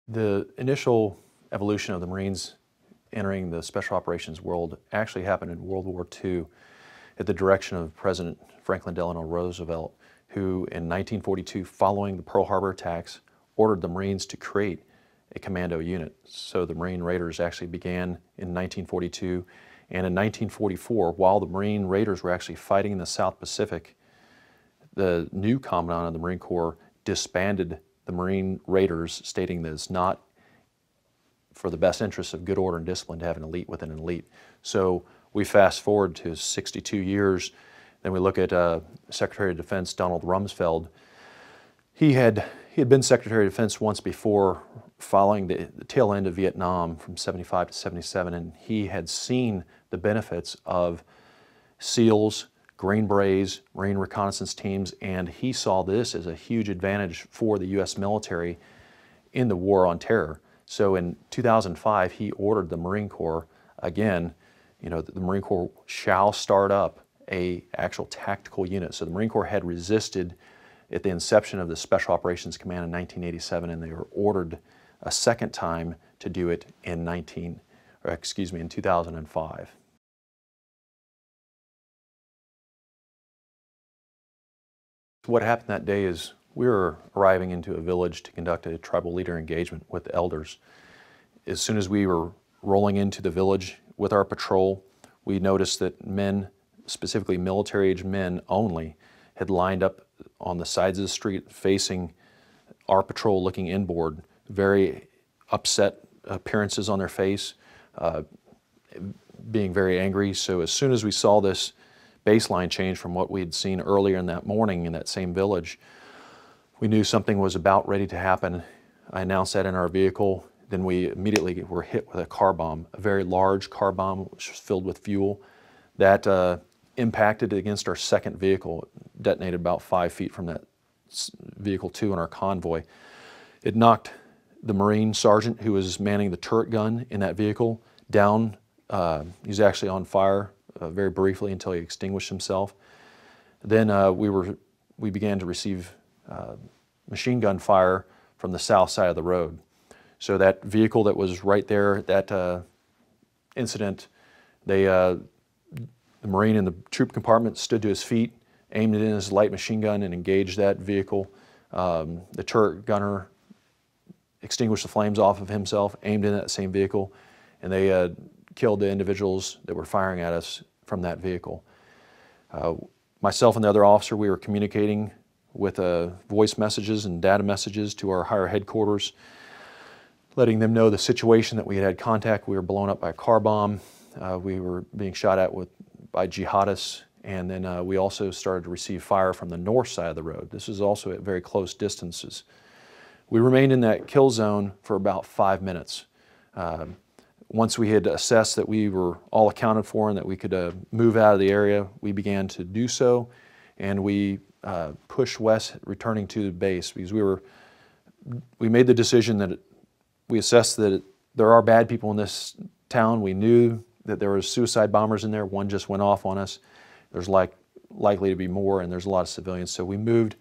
The initial evolution of the Marines entering the special operations world actually happened in World War II at the direction of President Franklin Delano Roosevelt, who in 1942, following the Pearl Harbor attacks, ordered the Marines to create a commando unit. So the Marine Raiders actually began in 1942, and in 1944, while the Marine Raiders were actually fighting in the South Pacific, the new Commandant of the Marine Corps disbanded the Marine Raiders, stating that it's not for the best interests of good order and discipline to have an elite within an elite. So we fast forward to 62 years, then we look at Secretary of Defense Donald Rumsfeld. He had been Secretary of Defense once before, following the tail end of Vietnam from 75 to 77, and he had seen the benefits of SEALs, Green Berets, Marine reconnaissance teams, and he saw this as a huge advantage for the U.S. military in the war on terror. So in 2005, he ordered the Marine Corps, again, the Marine Corps shall start up a actual tactical unit. So the Marine Corps had resisted at the inception of the Special Operations Command in 1987, and they were ordered a second time to do it in 2005. What happened that day is we were arriving into a village to conduct a tribal leader engagement with the elders. As soon as we were rolling into the village with our patrol, we noticed that men, specifically military-aged men only, had lined up on the sides of the street facing our patrol looking inboard, very upset appearances on their face, being very angry. So as soon as we saw this baseline change from what we had seen earlier in that morning in that same village, we knew something was about ready to happen. I announced that in our vehicle. Then we immediately were hit with a car bomb, a very large car bomb which was filled with fuel that impacted against our second vehicle. It detonated about 5 feet from that vehicle 2 in our convoy. It knocked the Marine sergeant who was manning the turret gun in that vehicle down. He was actually on fire very briefly until he extinguished himself. Then we began to receive machine gun fire from the south side of the road. So that vehicle that was right there, that incident, the Marine in the troop compartment stood to his feet, aimed it in his light machine gun and engaged that vehicle. The turret gunner extinguished the flames off of himself, aimed in that same vehicle, and they killed the individuals that were firing at us from that vehicle. Myself and the other officer, we were communicating with voice messages and data messages to our higher headquarters, letting them know the situation, that we had contact. We were blown up by a car bomb. We were being shot at by jihadists, and then we also started to receive fire from the north side of the road. This is also at very close distances. We remained in that kill zone for about 5 minutes. Once we had assessed that we were all accounted for and that we could move out of the area, we began to do so, and we pushed west, returning to the base, because we made the decision that we assessed that there are bad people in this town. We knew that there were suicide bombers in there. One just went off on us. There's likely to be more, and there's a lot of civilians. So we moved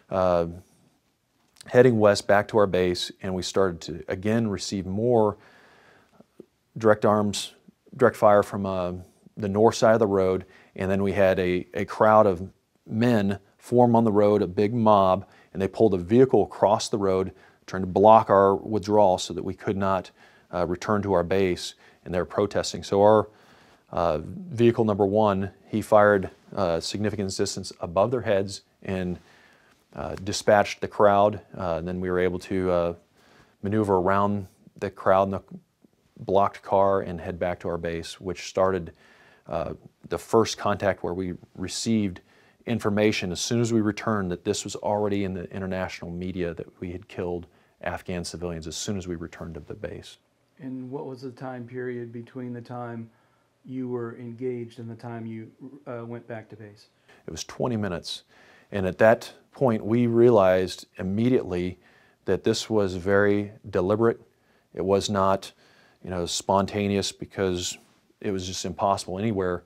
heading west back to our base, and we started to again receive more direct fire from the north side of the road. And then we had a crowd of men form on the road, a big mob, and they pulled a vehicle across the road, trying to block our withdrawal so that we could not return to our base, and they're protesting. So our vehicle number 1, he fired significant distance above their heads and dispatched the crowd. And then we were able to maneuver around the crowd in the blocked car and head back to our base, which started the first contact where we received information as soon as we returned that this was already in the international media that we had killed Afghan civilians as soon as we returned to the base. And what was the time period between the time you were engaged and the time you went back to base? It was 20 minutes. And at that point, we realized immediately that this was very deliberate. It was not, spontaneous, because it was just impossible anywhere,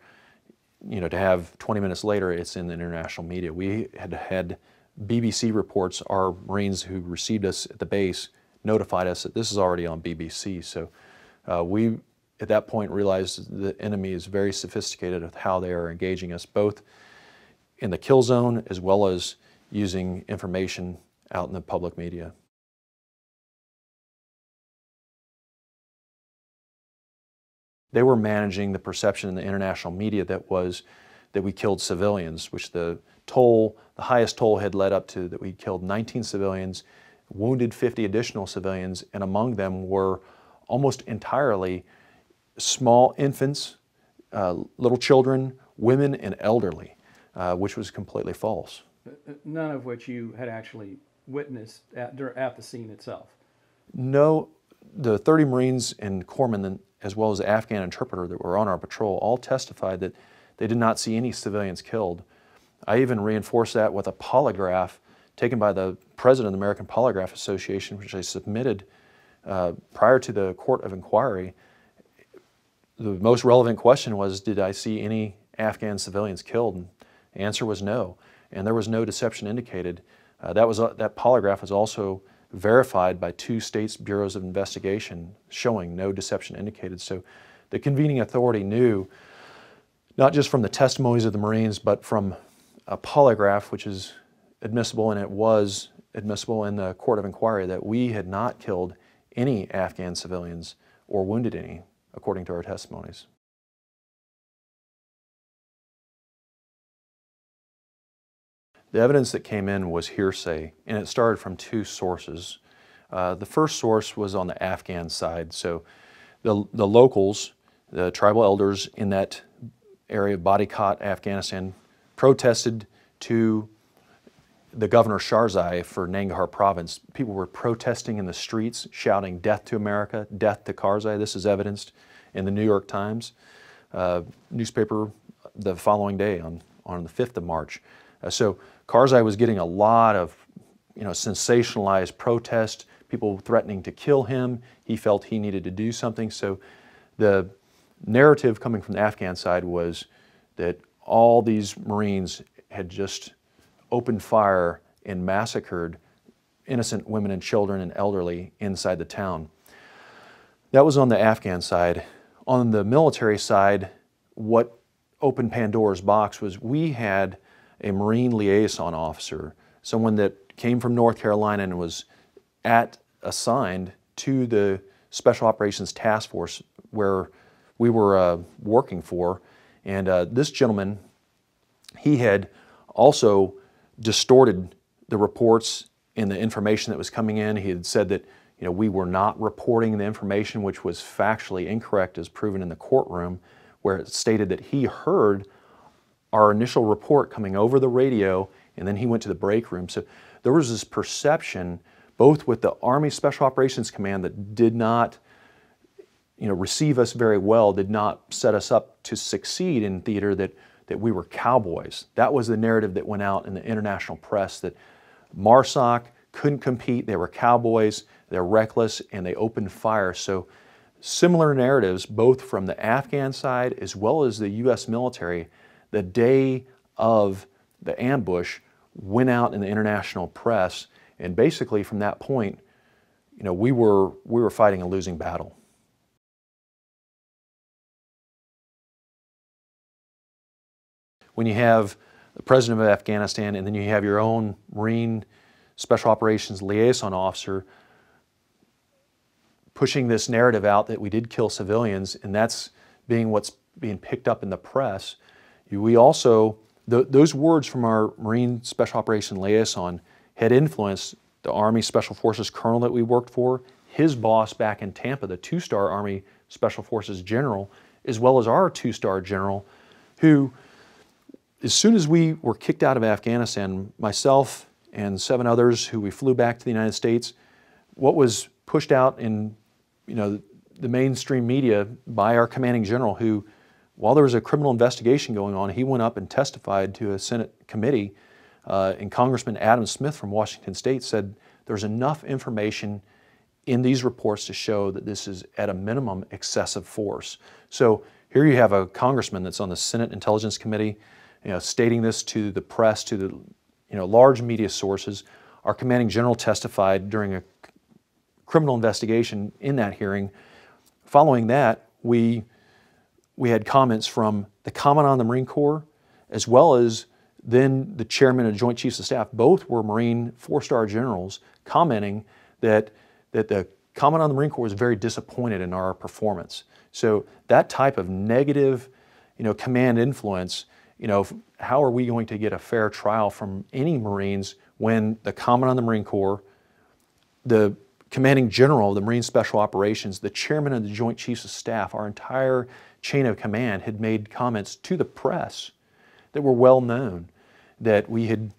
to have 20 minutes later, it's in the international media. We had BBC reports, our Marines who received us at the base notified us that this is already on BBC. So we, at that point, realized the enemy is very sophisticated with how they are engaging us, both in the kill zone as well as using information out in the public media. They were managing the perception in the international media that we killed civilians, which the highest toll had led up to that we killed 19 civilians, wounded 50 additional civilians, and among them were almost entirely small infants, little children, women, and elderly, which was completely false. None of which you had actually witnessed at the scene itself. No, the 30 Marines and corpsmen, as well as the Afghan interpreter that were on our patrol, all testified that they did not see any civilians killed. I even reinforced that with a polygraph taken by the president of the American Polygraph Association, which I submitted prior to the court of inquiry. The most relevant question was, did I see any Afghan civilians killed? And the answer was no, and there was no deception indicated. That polygraph was also verified by 2 states' bureaus of investigation, showing no deception indicated. So the convening authority knew, not just from the testimonies of the Marines, but from a polygraph, which is admissible, and it was admissible in the court of inquiry, that we had not killed any Afghan civilians or wounded any, according to our testimonies. The evidence that came in was hearsay, and it started from 2 sources. The first source was on the Afghan side. So the locals, the tribal elders in that area of Badikat, Afghanistan, protested to the governor Sharzai for Nangarhar province. People were protesting in the streets, shouting "Death to America, death to Karzai." This is evidenced in the New York Times newspaper the following day on the 5th of March. So Karzai was getting a lot of sensationalized protest, people threatening to kill him. He felt he needed to do something. So the narrative coming from the Afghan side was that all these Marines had just opened fire and massacred innocent women and children and elderly inside the town. That was on the Afghan side. On the military side, what opened Pandora's box was we had a Marine liaison officer, someone that came from North Carolina and was assigned to the Special Operations Task Force where we were working for. And this gentleman, he had also distorted the reports and the information that was coming in. He had said that we were not reporting the information, which was factually incorrect, as proven in the courtroom, where it stated that he heard our initial report coming over the radio, and then he went to the break room. So there was this perception, both with the Army Special Operations Command that did not receive us very well, did not set us up to succeed in theater, that we were cowboys. That was the narrative that went out in the international press, that MARSOC couldn't compete, they were cowboys, they're reckless, and they opened fire. So similar narratives, both from the Afghan side as well as the U.S. military, the day of the ambush went out in the international press, and basically from that point, we were fighting a losing battle. When you have the president of Afghanistan and then you have your own Marine Special Operations Liaison Officer pushing this narrative out that we did kill civilians, and that's what's being picked up in the press, we also, those words from our Marine Special Operations Liaison had influenced the Army Special Forces colonel that we worked for, his boss back in Tampa, the 2-star Army Special Forces general, as well as our 2-star general, who, as soon as we were kicked out of Afghanistan, myself and 7 others who we flew back to the United States, what was pushed out in the mainstream media by our commanding general, who, while there was a criminal investigation going on, he went up and testified to a Senate committee, and Congressman Adam Smith from Washington State said there's enough information in these reports to show that this is at a minimum excessive force. So here you have a congressman that's on the Senate Intelligence Committee, stating this to the press, to the large media sources. Our commanding general testified during a criminal investigation in that hearing. Following that, we had comments from the Commandant of the Marine Corps, as well as then the Chairman of Joint Chiefs of Staff. Both were Marine 4-star generals, commenting that the Commandant of the Marine Corps was very disappointed in our performance. So that type of negative, command influence, how are we going to get a fair trial from any Marines when the Commandant of the Marine Corps, the Commanding General of the Marine Special Operations, the Chairman of the Joint Chiefs of Staff, our entire chain of command had made comments to the press that were well known, that we had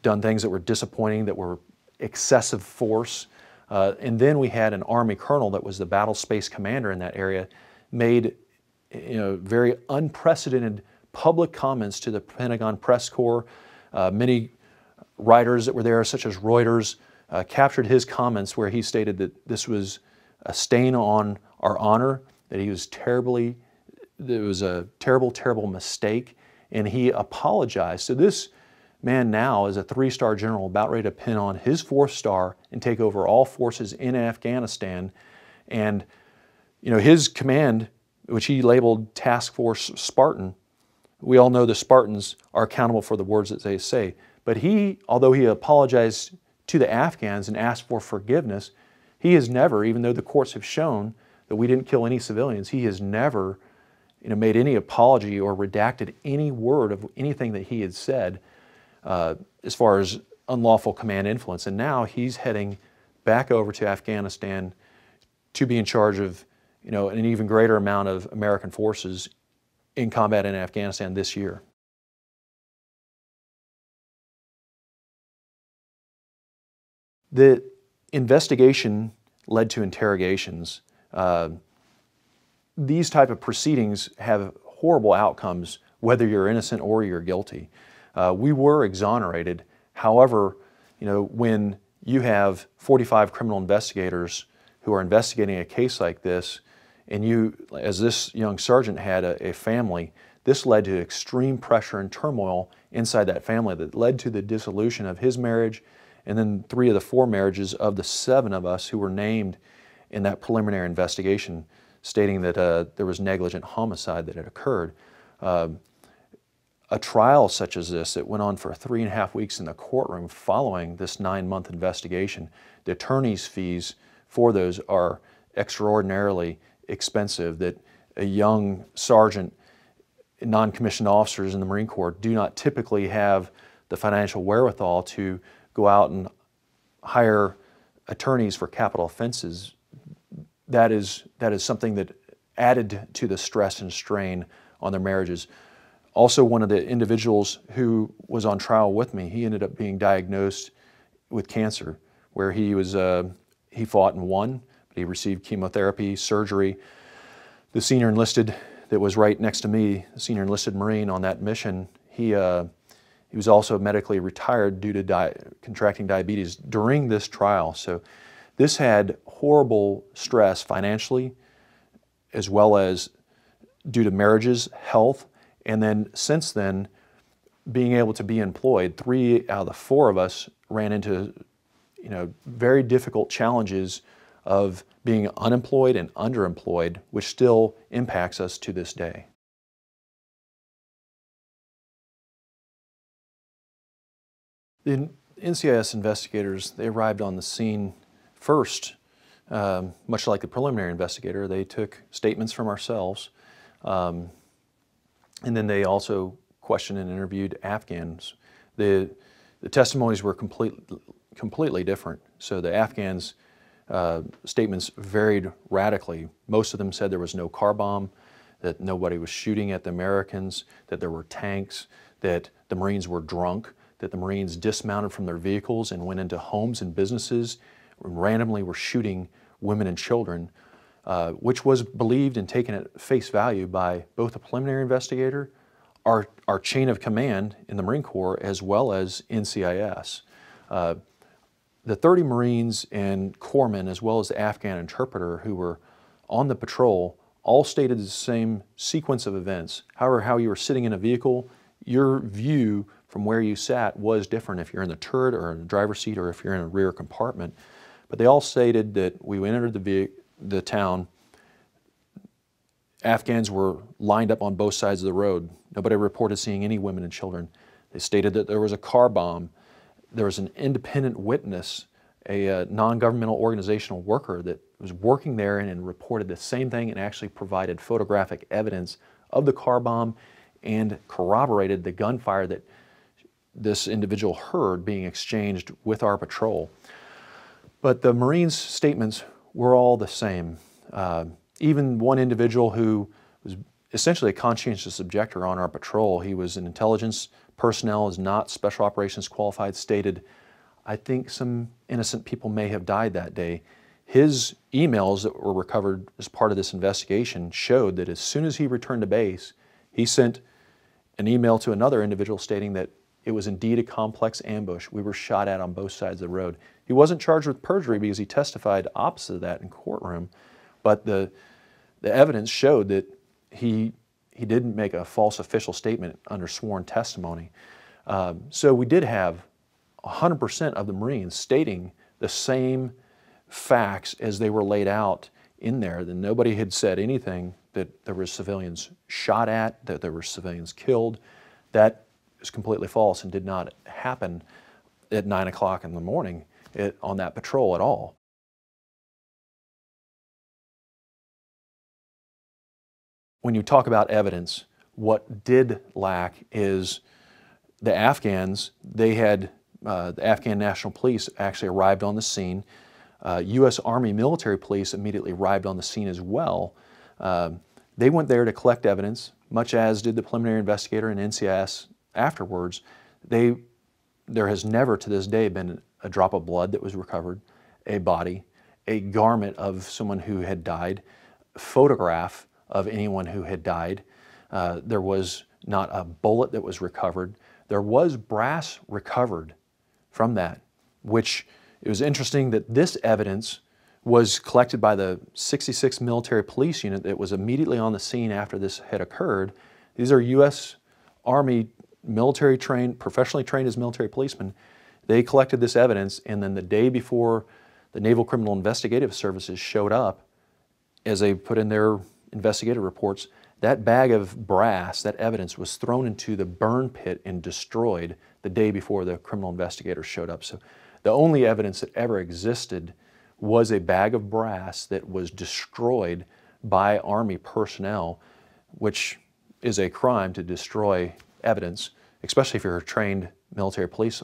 done things that were disappointing, that were excessive force. And then we had an Army colonel that was the battle space commander in that area, made very unprecedented public comments to the Pentagon press corps. Many writers that were there, such as Reuters, captured his comments where he stated that this was a stain on our honor, that it was a terrible, terrible mistake, and he apologized. So this man now is a 3-star general about ready to pin on his 4th star and take over all forces in Afghanistan. And his command, which he labeled Task Force Spartan, we all know the Spartans are accountable for the words that they say. But he, although he apologized to the Afghans and asked for forgiveness, he has never, even though the courts have shown that we didn't kill any civilians, he has never made any apology or redacted any word of anything that he had said as far as unlawful command influence. And now he's heading back over to Afghanistan to be in charge of an even greater amount of American forces in combat in Afghanistan this year. The investigation led to interrogations. These type of proceedings have horrible outcomes, whether you're innocent or you're guilty. We were exonerated. However, when you have 45 criminal investigators who are investigating a case like this, and you, as this young sergeant had a family, this led to extreme pressure and turmoil inside that family that led to the dissolution of his marriage, and then 3 of the 4 marriages of the 7 of us who were named in that preliminary investigation, stating that there was negligent homicide that had occurred. A trial such as this that went on for 3.5 weeks in the courtroom following this 9-month investigation, the attorney's fees for those are extraordinarily expensive, that a young sergeant, non-commissioned officers in the Marine Corps do not typically have the financial wherewithal to go out and hire attorneys for capital offenses. That is something that added to the stress and strain on their marriages. Also, one of the individuals who was on trial with me, he ended up being diagnosed with cancer, where he fought and won, but he received chemotherapy, surgery. The senior enlisted that was right next to me, the senior enlisted Marine on that mission, he was also medically retired due to contracting diabetes during this trial. So this had horrible stress financially, as well as due to marriages, health, and then since then, being able to be employed. 3 out of the 4 of us ran into very difficult challenges of being unemployed and underemployed, which still impacts us to this day. The NCIS investigators, they arrived on the scene first, much like the preliminary investigator. They took statements from ourselves, and then they also questioned and interviewed Afghans. The testimonies were completely different. So the Afghans' statements varied radically. Most of them said there was no car bomb, that nobody was shooting at the Americans, that there were tanks, that the Marines were drunk, that the Marines dismounted from their vehicles and went into homes and businesses and randomly were shooting women and children, which was believed and taken at face value by both the preliminary investigator, our chain of command in the Marine Corps, as well as NCIS. The 30 Marines and corpsmen, as well as the Afghan interpreter who were on the patrol, all stated the same sequence of events. However, how you were sitting in a vehicle, your view from where you sat was different if you're in the turret or in the driver's seat or if you're in a rear compartment. But they all stated that we entered the town. Afghans were lined up on both sides of the road. Nobody reported seeing any women and children. They stated that there was a car bomb. There was an independent witness, a non-governmental organizational worker that was working there and reported the same thing and actually provided photographic evidence of the car bomb and corroborated the gunfire that this individual heard being exchanged with our patrol. But the Marines' statements were all the same. Even one individual who was essentially a conscientious objector on our patrol, he was an intelligence personnel, is not special operations qualified, stated, "I think some innocent people may have died that day." His emails that were recovered as part of this investigation showed that as soon as he returned to base, he sent an email to another individual stating that it was indeed a complex ambush. We were shot at on both sides of the road. He wasn't charged with perjury because he testified opposite of that in courtroom, but the evidence showed that he didn't make a false official statement under sworn testimony. So we did have 100% of the Marines stating the same facts as they were laid out in there. That nobody had said anything that there were civilians shot at, that there were civilians killed. That is completely false and did not happen at 9 o'clock in the morning on that patrol at all. When you talk about evidence, what did lack is the Afghans. They had, the Afghan National Police actually arrived on the scene. U.S. Army military police immediately arrived on the scene as well. They went there to collect evidence, much as did the preliminary investigator and NCIS afterwards. There has never to this day been a drop of blood that was recovered, a body, a garment of someone who had died, a photograph of anyone who had died. There was not a bullet that was recovered. There was brass recovered from that, which it was interesting that this evidence was collected by the 66th Military Police Unit that was immediately on the scene after this had occurred. These are U.S. Army military trained, professionally trained as military policemen. They collected this evidence, and then the day before the Naval Criminal Investigative Services showed up, as they put in their investigative reports, that bag of brass, that evidence, was thrown into the burn pit and destroyed the day before the criminal investigators showed up. So the only evidence that ever existed was a bag of brass that was destroyed by Army personnel, which is a crime to destroy evidence, especially if you're a trained military police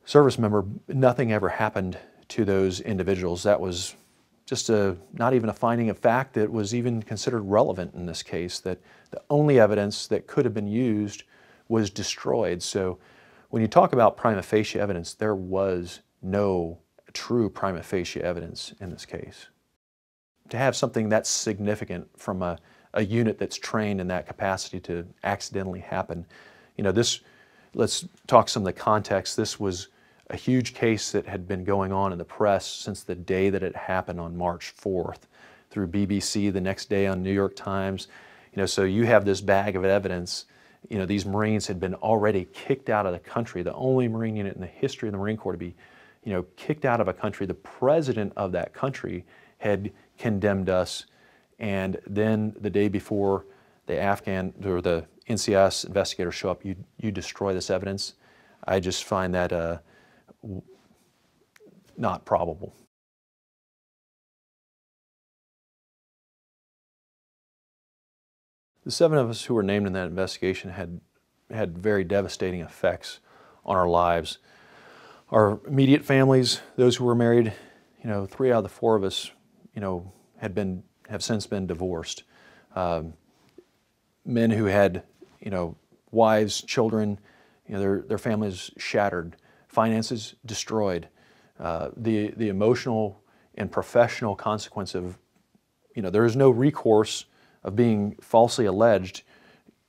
service member. Nothing ever happened to those individuals. That was just not even a finding of fact that was even considered relevant in this case, that the only evidence that could have been used was destroyed. So when you talk about prima facie evidence, there was no true prima facie evidence in this case. To have something that's significant from a unit that's trained in that capacity to accidentally happen, you know, let's talk some of the context. This was a huge case that had been going on in the press since the day that it happened on March 4th, through BBC, the next day on New York Times. You know, so you have this bag of evidence. You know, these Marines had been already kicked out of the country, the only Marine unit in the history of the Marine Corps to be, you know, kicked out of a country. The president of that country had condemned us, and then the day before the Afghan or the NCIS investigators show up, you destroy this evidence. I just find that not probable. The 7 of us who were named in that investigation had very devastating effects on our lives. Our immediate families, those who were married, you know, 3 out of the 4 of us, you know, have since been divorced. Men who had, you know, wives, children, you know, their families shattered, finances destroyed. The emotional and professional consequence of, you know, there is no recourse of being falsely alleged.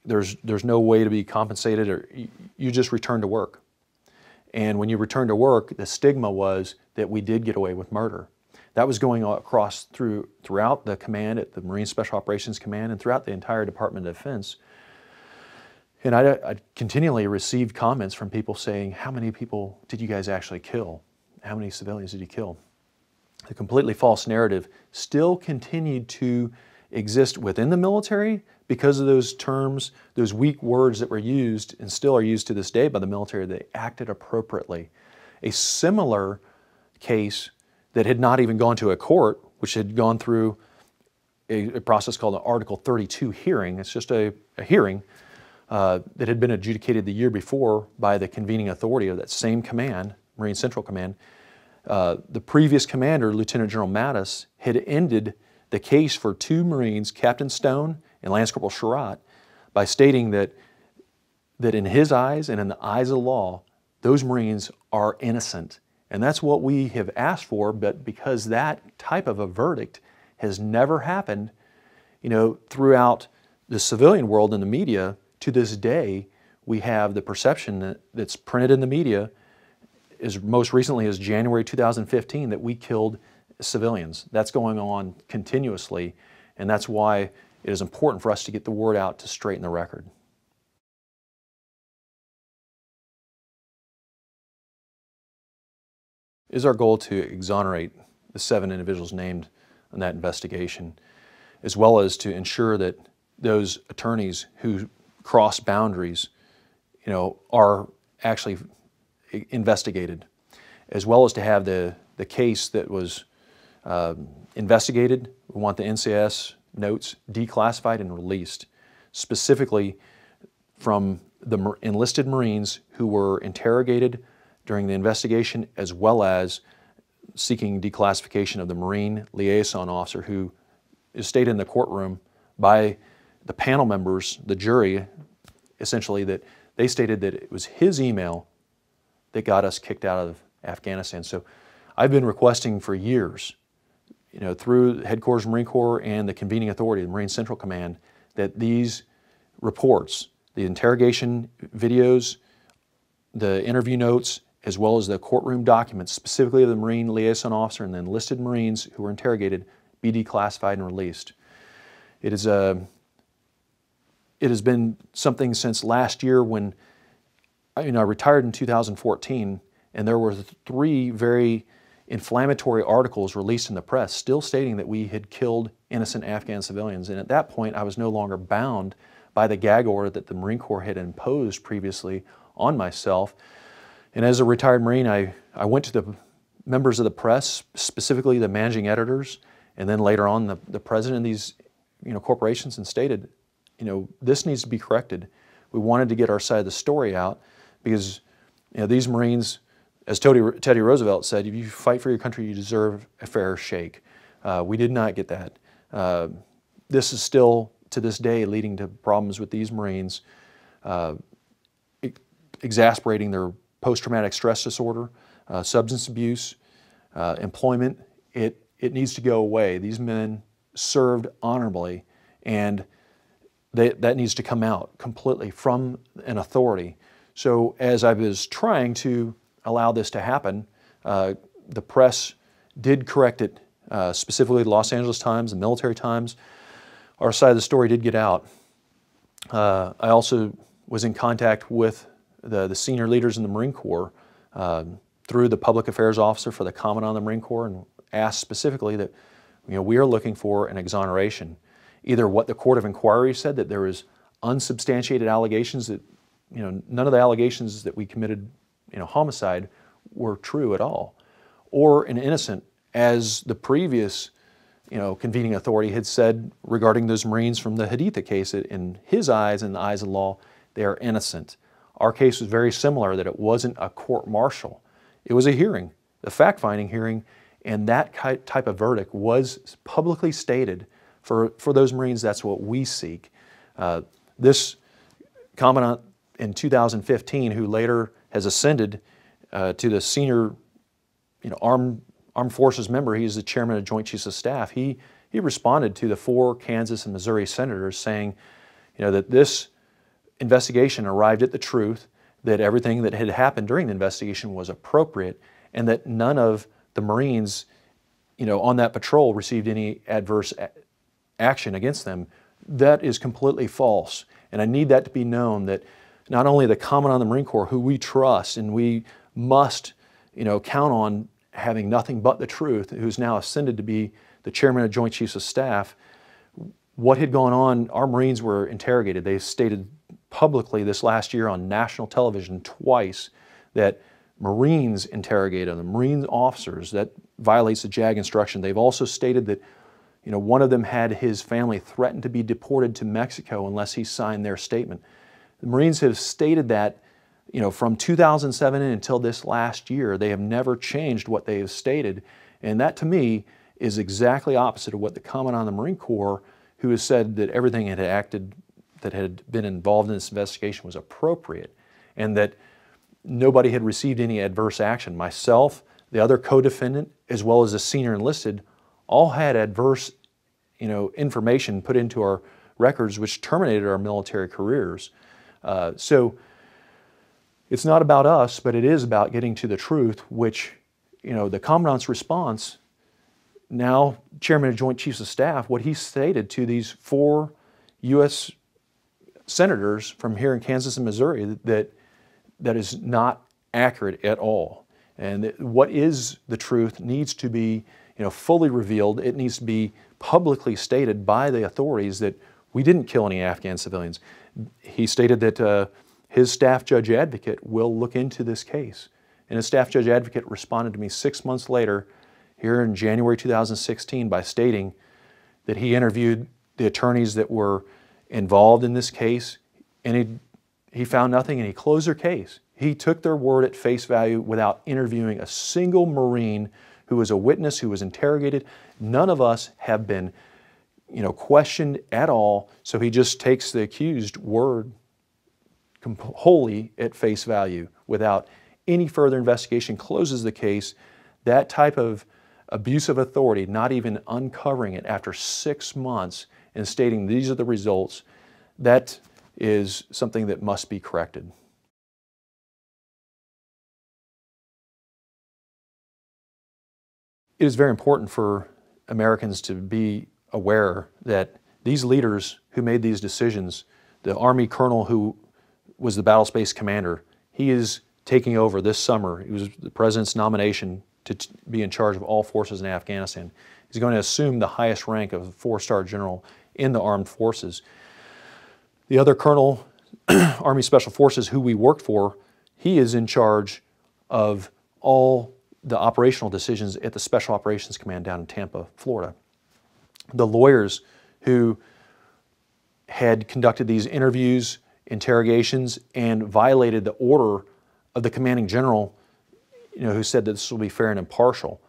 There's no way to be compensated, or you just return to work. And when you return to work, the stigma was that we did get away with murder. That was going across throughout the command at the Marine Special Operations Command and throughout the entire Department of Defense. And I continually received comments from people saying, "How many people did you guys actually kill?" how many civilians did he kill? The completely false narrative still continued to exist within the military because of those terms, those weak words that were used and still are used to this day by the military. They acted appropriately. A similar case that had not even gone to a court, which had gone through a process called an Article 32 hearing. It's just a hearing that had been adjudicated the year before by the convening authority of that same command, Marine Central Command. The previous commander, Lieutenant General Mattis, had ended the case for two Marines, Captain Stone and Lance Corporal Sherratt, by stating that in his eyes and in the eyes of the law, those Marines are innocent. And that's what we have asked for, but because that type of a verdict has never happened, throughout the civilian world and the media, to this day, we have the perception that's printed in the media, as most recently as January 2015, that we killed civilians. That's going on continuously, and that's why it is important for us to get the word out to straighten the record. It is our goal to exonerate the 7 individuals named in that investigation, as well as to ensure that those attorneys who cross boundaries, are actually investigated, as well as to have the case that was investigated. We want the NCIS notes declassified and released, specifically from the enlisted Marines who were interrogated during the investigation, as well as seeking declassification of the Marine liaison officer who is stated in the courtroom by the panel members, the jury, essentially, that they stated that it was his email that got us kicked out of Afghanistan. So I've been requesting for years, through Headquarters Marine Corps and the convening authority, the Marine Central Command, that these reports, the interrogation videos, the interview notes, as well as the courtroom documents, specifically of the Marine liaison officer and the enlisted Marines who were interrogated, be declassified and released. It has been something since last year when I retired in 2014, and there were 3 very inflammatory articles released in the press still stating that we had killed innocent Afghan civilians. And at that point, I was no longer bound by the gag order that the Marine Corps had imposed previously on myself. And as a retired Marine, I went to the members of the press, specifically the managing editors, and then later on the president of these corporations, and stated, this needs to be corrected. We wanted to get our side of the story out because these Marines, as Teddy Roosevelt said, if you fight for your country, you deserve a fair shake. We did not get that. This is still, to this day, leading to problems with these Marines, exasperating their post-traumatic stress disorder, substance abuse, employment. It needs to go away. These men served honorably, and that needs to come out completely from an authority. So as I was trying to allow this to happen, the press did correct it, specifically the Los Angeles Times, the Military Times. Our side of the story did get out. I also was in contact with the senior leaders in the Marine Corps through the public affairs officer for the Commandant of the Marine Corps, and asked specifically that we are looking for an exoneration. Either what the Court of Inquiry said, that there was unsubstantiated allegations, that none of the allegations that we committed homicide were true at all, or an innocent, as the previous convening authority had said regarding those Marines from the Haditha case, that in his eyes and the eyes of the law, they are innocent. Our case was very similar, that it wasn't a court-martial. It was a hearing, a fact-finding hearing, and that type of verdict was publicly stated for those Marines. That's what we seek. This Commandant in 2015, who later has ascended to the senior armed forces member, he is the chairman of Joint Chiefs of Staff, he responded to the 4 Kansas and Missouri senators saying that this investigation arrived at the truth, that everything that had happened during the investigation was appropriate, and that none of the Marines on that patrol received any adverse action against them. That is completely false. And I need that to be known, that not only the Commandant of the Marine Corps, who we trust and we must count on having nothing but the truth, who's now ascended to be the chairman of Joint Chiefs of Staff. What had gone on, our Marines were interrogated. They stated publicly this last year on national television twice that Marines interrogated them, Marine officers. That violates the JAG instruction. They've also stated that one of them had his family threatened to be deported to Mexico unless he signed their statement. The Marines have stated that from 2007 until this last year. They have never changed what they have stated. And that, to me, is exactly opposite of what the Commandant of the Marine Corps, who has said that everything that had been involved in this investigation was appropriate, and that nobody had received any adverse action. Myself, the other co-defendant, as well as the senior enlisted, all had adverse information put into our records which terminated our military careers. So it's not about us, but it is about getting to the truth, which, the Commandant's response, now Chairman of Joint Chiefs of Staff, what he stated to these 4 U.S. senators from here in Kansas and Missouri, that is not accurate at all. And what is the truth needs to be fully revealed. It needs to be publicly stated by the authorities that we didn't kill any Afghan civilians. He stated that his staff judge advocate will look into this case. And his staff judge advocate responded to me 6 months later, here in January 2016, by stating that he interviewed the attorneys that were involved in this case, and he found nothing, and he closed their case. He took their word at face value without interviewing a single Marine who was a witness, who was interrogated. None of us have been questioned at all, so he just takes the accused word wholly at face value without any further investigation, closes the case. That type of abuse of authority, not even uncovering it after 6 months and stating these are the results, that is something that must be corrected. It is very important for Americans to be aware that these leaders who made these decisions, the Army colonel who was the battle space commander, he is taking over this summer. It was the President's nomination to be in charge of all forces in Afghanistan. He's going to assume the highest rank of a 4-star general in the armed forces. The other colonel, Army Special Forces, who we worked for, he is in charge of all the operational decisions at the Special Operations Command down in Tampa, Florida. The lawyers who had conducted these interviews, interrogations, and violated the order of the commanding general, who said that this will be fair and impartial.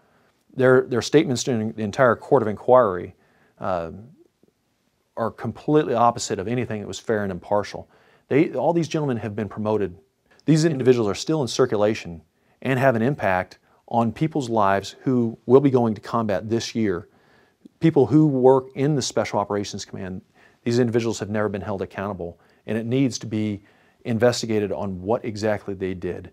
Their statements during the entire court of inquiry are completely opposite of anything that was fair and impartial. All these gentlemen have been promoted. These individuals are still in circulation and have an impact on people's lives who will be going to combat this year. People who work in the Special Operations Command, these individuals have never been held accountable, and it needs to be investigated on what exactly they did.